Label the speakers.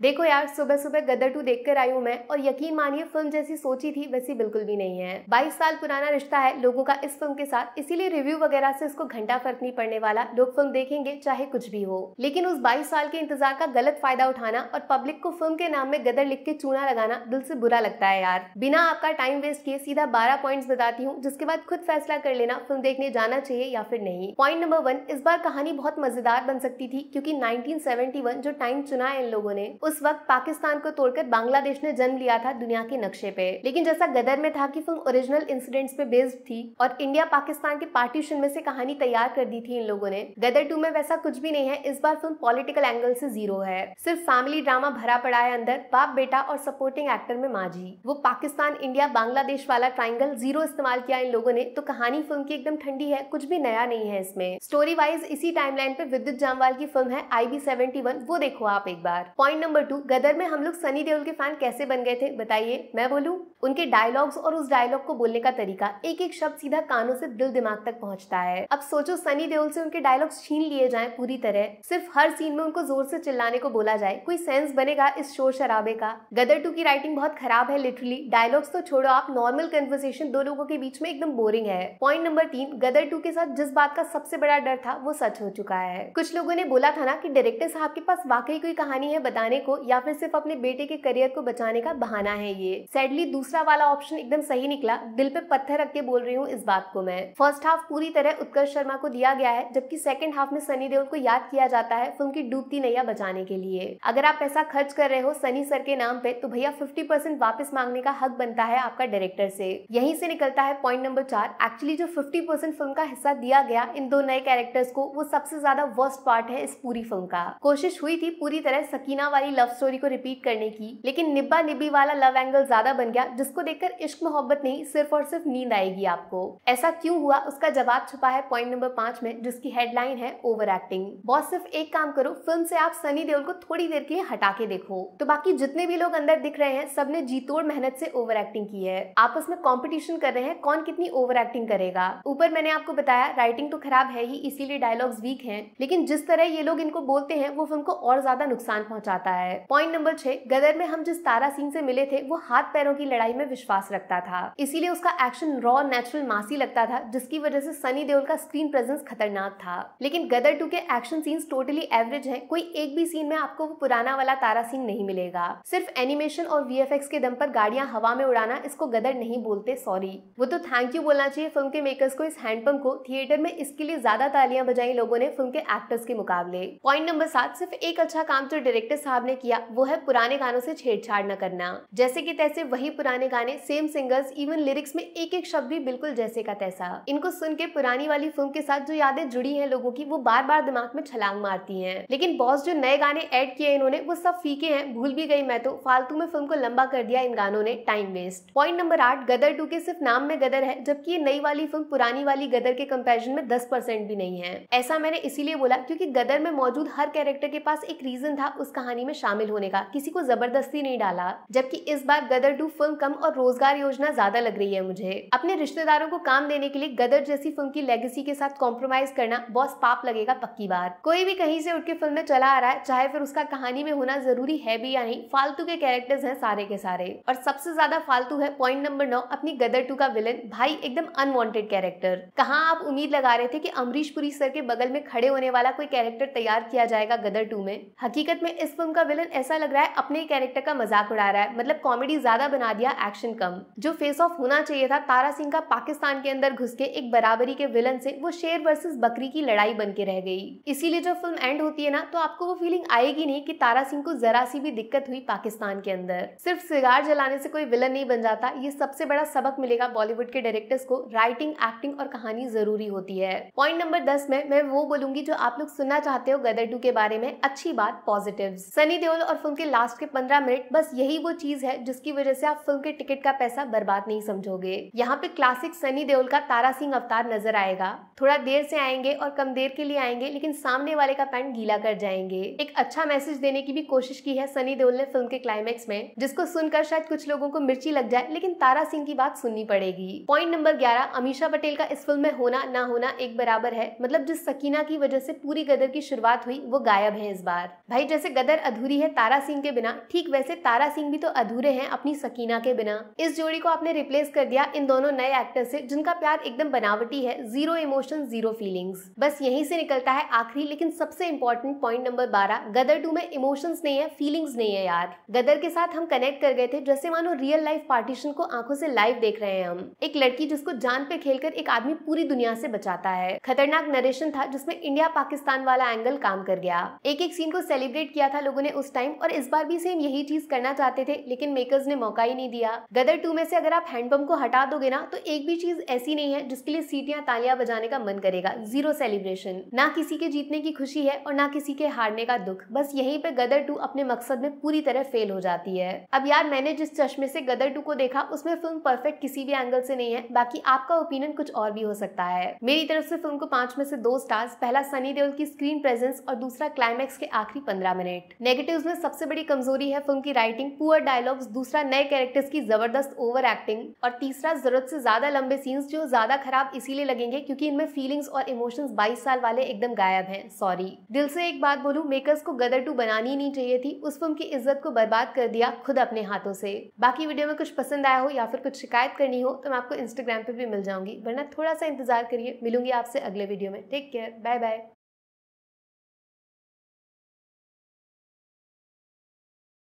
Speaker 1: देखो यार, सुबह सुबह गदर 2 देखकर आई हूँ मैं, और यकीन मानिए फिल्म जैसी सोची थी वैसी बिल्कुल भी नहीं है। 22 साल पुराना रिश्ता है लोगों का इस फिल्म के साथ, इसीलिए रिव्यू वगैरह से इसको घंटा फर्क नहीं पड़ने वाला। लोग फिल्म देखेंगे चाहे कुछ भी हो। लेकिन उस 22 साल के इंतजार का गलत फायदा उठाना और पब्लिक को फिल्म के नाम में गदर लिख के चूना लगाना दिल से बुरा लगता है यार। बिना आपका टाइम वेस्ट किए सीधा 12 पॉइंट्स बताती हूँ, जिसके बाद खुद फैसला कर लेना फिल्म देखने जाना चाहिए या फिर नहीं। पॉइंट नंबर 1, इस बार कहानी बहुत मजेदार बन सकती थी, क्योंकि 1971 जो टाइम चुना है इन लोगों ने, उस वक्त पाकिस्तान को तोड़कर बांग्लादेश ने जन्म लिया था दुनिया के नक्शे पे। लेकिन जैसा गदर में था कि फिल्म ओरिजिनल इंसिडेंट्स पे बेस्ड थी और इंडिया पाकिस्तान के पार्टीशन में से कहानी तैयार कर दी थी इन लोगों ने, गदर 2 में वैसा कुछ भी नहीं है। इस बार फिल्म पॉलिटिकल एंगल से जीरो है, सिर्फ फैमिली ड्रामा भरा पड़ा है अंदर, बाप बेटा और सपोर्टिंग एक्टर में माजी। वो पाकिस्तान इंडिया बांग्लादेश वाला ट्राइंगल जीरो इस्तेमाल किया इन लोगों ने, तो कहानी फिल्म की एकदम ठंडी है, कुछ भी नया नहीं है इसमें। स्टोरी वाइज इसी टाइमलाइन पे विद्युत जामवाल की फिल्म है IB71, वो देखो आप एक बार। पॉइंट नंबर 2, गदर में हम लोग सनी देओल के फैन कैसे बन गए थे बताइए, मैं बोलूं? उनके डायलॉग्स और उस डायलॉग को बोलने का तरीका, एक एक शब्द सीधा कानों से दिल दिमाग तक पहुंचता है। अब सोचो सनी देओल से उनके डायलॉग्स छीन लिए जाएं पूरी तरह, सिर्फ हर सीन में उनको जोर से चिल्लाने को बोला जाए, कोई सेंस बनेगा इस शोर शराबे का? गदर 2 की राइटिंग बहुत खराब है लिटरली, डायलॉग्स तो छोड़ो आप, नॉर्मल कन्वर्सेशन दो लोगों के बीच में एकदम बोरिंग है। पॉइंट नंबर 3, गदर 2 के साथ जिस बात का सबसे बड़ा डर था वो सच हो चुका है। कुछ लोगों ने बोला था ना कि डायरेक्टर साहब के पास वाकई कोई कहानी है बताने को, या फिर सिर्फ अपने बेटे के करियर को बचाने का बहाना है ये। सैडली दूसरा वाला ऑप्शन एकदम सही निकला, दिल पे पत्थर रख के बोल रही हूँ इस बात को मैं। फर्स्ट हाफ पूरी तरह उत्कर्ष शर्मा को दिया गया है, जबकि सेकंड हाफ में सनी देओल को याद किया जाता है फिल्म की डूबती नैया बचाने के लिए। अगर आप पैसा खर्च कर रहे हो सनी सर के नाम पे, तो भैया 50% वापस मांगने का हक बनता है आपका डायरेक्टर से। यहीं से निकलता है पॉइंट नंबर 4, एक्चुअली जो 50% फिल्म का हिस्सा दिया गया इन दो नए कैरेक्टर्स को, वो सबसे ज्यादा वर्स्ट पार्ट है इस पूरी फिल्म का। कोशिश हुई थी पूरी तरह सकीना वाली लव स्टोरी को रिपीट करने की, लेकिन निब्बा निब्बी वाला लव एंगल ज्यादा बन गया, जिसको देखकर इश्क मोहब्बत नहीं सिर्फ और सिर्फ नींद आएगी आपको। ऐसा क्यों हुआ उसका जवाब छुपा है पॉइंट नंबर 5 में, जिसकी हेडलाइन है ओवर एक्टिंग। बॉस सिर्फ एक काम करो, फिल्म से आप सनी देओल को थोड़ी देर के लिए हटा के देखो, तो बाकी जितने भी लोग अंदर दिख रहे हैं सबने जी तोड़ मेहनत से ओवर एक्टिंग की है। आपस में कंपटीशन कर रहे हैं कौन कितनी ओवर एक्टिंग करेगा। ऊपर मैंने आपको बताया राइटिंग तो खराब है ही, इसीलिए डायलॉग्स वीक हैं, लेकिन जिस तरह ये लोग इनको बोलते हैं वो फिल्म को और ज्यादा नुकसान पहुंचाता है। पॉइंट नंबर 6, गदर में हम जिस तारा सिंह से मिले थे वो हाथ पैरों की लड़ाई में विश्वास रखता था, इसीलिए उसका एक्शन रॉ नेचुरल मासी लगता था, जिसकी वजह से सनी देओल का स्क्रीन प्रेजेंस खतरनाक था। लेकिन गदर 2 के एक्शन सीन्स टोटली एवरेज हैं, कोई एक भी सीन में आपको वो पुराना वाला तारा सिंह नहीं मिलेगा। सिर्फ एनिमेशन और VFX के दम पर गाड़ियां हवा में उड़ाना, इसको गदर नहीं बोलते, सॉरी। वो तो थैंक यू बोलना चाहिए फिल्म के मेकर्स को इस हैंडपंप को, थिएटर में इसके लिए ज्यादा तालियां बजाई लोगों ने फिल्म के एक्टर्स के मुकाबले। पॉइंट नंबर 7, सिर्फ एक अच्छा काम जो डायरेक्टर साहब ने किया वो है पुराने गानों से छेड़छाड़ न करना। जैसे कि तैसे वही पुराने गाने, सेम सिंगर्स, इवन लिरिक्स में एक एक शब्द भी बिल्कुल जैसे का तैसा। इनको सुन के पुरानी वाली फिल्म के साथ जो यादें जुड़ी हैं लोगों की, वो बार बार दिमाग में छलांग मारती हैं। लेकिन बॉस जो नए गाने ऐड किए इन्होंने वो सब फीके हैं, भूल भी गई मैं तो, फालतू में फिल्म को लंबा कर दिया इन गानों ने, टाइम वेस्ट। पॉइंट नंबर 8, गदर 2 के सिर्फ नाम में गदर है, जबकि ये नई वाली फिल्म पुरानी वाली गदर के कंपैरिजन में 10% भी नहीं है। ऐसा मैंने इसीलिए बोला क्योंकि गदर में मौजूद हर कैरेक्टर के पास एक रीजन था उस कहानी में शामिल होने का, किसी को जबरदस्ती नहीं डाला। जबकि इस बार गदर 2 फिल्म कम और रोजगार योजना ज्यादा लग रही है मुझे। अपने रिश्तेदारों को काम देने के लिए गदर जैसी फिल्म की लेगेसी के साथ कॉम्प्रोमाइज करना बॉस पाप लगेगा पक्की बार। कोई भी कहीं से उठ के फिल्म में चला आ रहा है, चाहे फिर उसका कहानी में होना जरूरी है भी या नहीं, फालतू के कैरेक्टर्स हैं सारे के सारे। और सबसे ज्यादा फालतू है पॉइंट नंबर 9, अपनी गदर 2 का विलन, भाई एकदम अनवांटेड कैरेक्टर। कहाँ आप उम्मीद लगा रहे थे कि अमरीश पुरी सर के बगल में खड़े होने वाला कोई कैरेक्टर तैयार किया जाएगा गदर 2 में? हकीकत में इस फिल्म का विलन ऐसा लग रहा है अपने कैरेक्टर का मजाक उड़ा रहा है, मतलब कॉमेडी ज्यादा बना दिया, एक्शन कम। जो फेस ऑफ होना चाहिए था तारा सिंह का पाकिस्तान के अंदर घुस के एक बराबरी के विलन से, वो शेर वर्सेस बकरी की लड़ाई बन के रह गई। इसीलिए जब फिल्म एंड होती है ना, तो आपको वो फीलिंग आएगी नहीं कि तारा सिंह को जरा सी भी दिक्कत हुई पाकिस्तान के अंदर। सिर्फ सिगार जलाने से कोई विलन नहीं बन जाता, ये सबसे बड़ा सबक मिलेगा बॉलीवुड के डायरेक्टर्स को, राइटिंग, एक्टिंग और कहानी जरूरी होती है। पॉइंट नंबर 10 में मैं वो बोलूंगी जो आप लोग सुनना चाहते हो गदर 2 के बारे में, अच्छी बात, पॉजिटिव्स। सनी देओल और फिल्म के लास्ट के 15 मिनट, बस यही वो चीज है जिसकी वजह से आप फिल्म के टिकट का पैसा बर्बाद नहीं समझोगे। यहाँ पे क्लासिक सनी देओल का तारा सिंह अवतार नजर आएगा, थोड़ा देर से आएंगे और कम देर के लिए आएंगे, लेकिन सामने वाले का पैंट गीला कर जाएंगे। एक अच्छा मैसेज देने की भी कोशिश की है सनी देओल ने फिल्म के क्लाइमेक्स में, जिसको सुनकर शायद कुछ लोगों को मिर्ची लग जाए, लेकिन तारा सिंह की बात सुननी पड़ेगी। पॉइंट नंबर 11, अमीषा पटेल का इस फिल्म में होना ना होना एक बराबर है, मतलब जिस सकीना की वजह से पूरी गदर की शुरुआत हुई वो गायब है इस बार। भाई जैसे गदर अधूरी अधूरी है तारा सिंह के बिना, ठीक वैसे तारा सिंह भी तो अधूरे हैं अपनी सकीना के बिना। इस जोड़ी को आपने रिप्लेस कर दिया इन दोनों नए एक्टर से जिनका प्यार एकदम बनावटी है, जीरो इमोशन जीरो फीलिंग्स। बस यहीं से निकलता है आखिरी लेकिन सबसे इंपॉर्टेंट पॉइंट नंबर 12, गदर 2 में इमोशंस नहीं है, फीलिंग्स नहीं है यार। गदर के साथ हम कनेक्ट कर गए थे जैसे मानो रियल लाइफ पार्टीशन को आंखों से लाइव देख रहे हैं हम। एक लड़की जिसको जान पे खेलकर एक आदमी पूरी दुनिया से बचाता है। खतरनाक नरेशन था जिसमें इंडिया पाकिस्तान वाला एंगल काम कर गया। एक एक सीन को सेलिब्रेट किया था लोगों ने उस टाइम, और इस बार भी सेम यही चीज करना चाहते थे लेकिन मेकर्स ने मौका ही नहीं दिया। गदर 2 में से अगर आप हैंडपंप को हटा दोगे ना तो एक भी चीज ऐसी नहीं है जिसके लिए सीटियां तालियां बजाने का मन करेगा। जीरो सेलिब्रेशन, ना किसी के जीतने की खुशी है और ना किसी के हारने का दुख। बस यहीं पे गदर 2 अपने मकसद में पूरी तरह फेल हो जाती है। अब यार मैंने जिस चश्मे से गदर 2 को देखा उसमें फिल्म परफेक्ट किसी भी एंगल से नहीं है, बाकी आपका ओपिनियन कुछ और भी हो सकता है। मेरी तरफ से फिल्म को 5 में से 2 स्टार्स, पहला सनी देओल की स्क्रीन प्रेजेंस और दूसरा क्लाइमैक्स के आखिरी 15 मिनट। नेगेटिव्स में सबसे बड़ी कमजोरी है फिल्म की राइटिंग, पुअर डायलॉग्स, दूसरा नए कैरेक्टर्स की जबरदस्त ओवर एक्टिंग और तीसरा जरूरत से ज्यादा लंबे सीन्स जो ज्यादा खराब इसीलिए लगेंगे क्योंकि इनमें फीलिंग्स और इमोशंस 22 साल वाले एकदम गायब हैं। सॉरी। दिल से एक बात बोलूं, मेकर्स को गदर 2 बनानी ही नहीं चाहिए थी, उस फिल्म की इज्जत को बर्बाद कर दिया खुद अपने हाथों से। बाकी वीडियो में कुछ पसंद आया हो या फिर कुछ शिकायत करनी हो तो मैं आपको इंस्टाग्राम पे भी मिल जाऊंगी, वरना थोड़ा सा इंतजार करिए। मिलूंगी आपसे अगले वीडियो में। Take care, bye bye.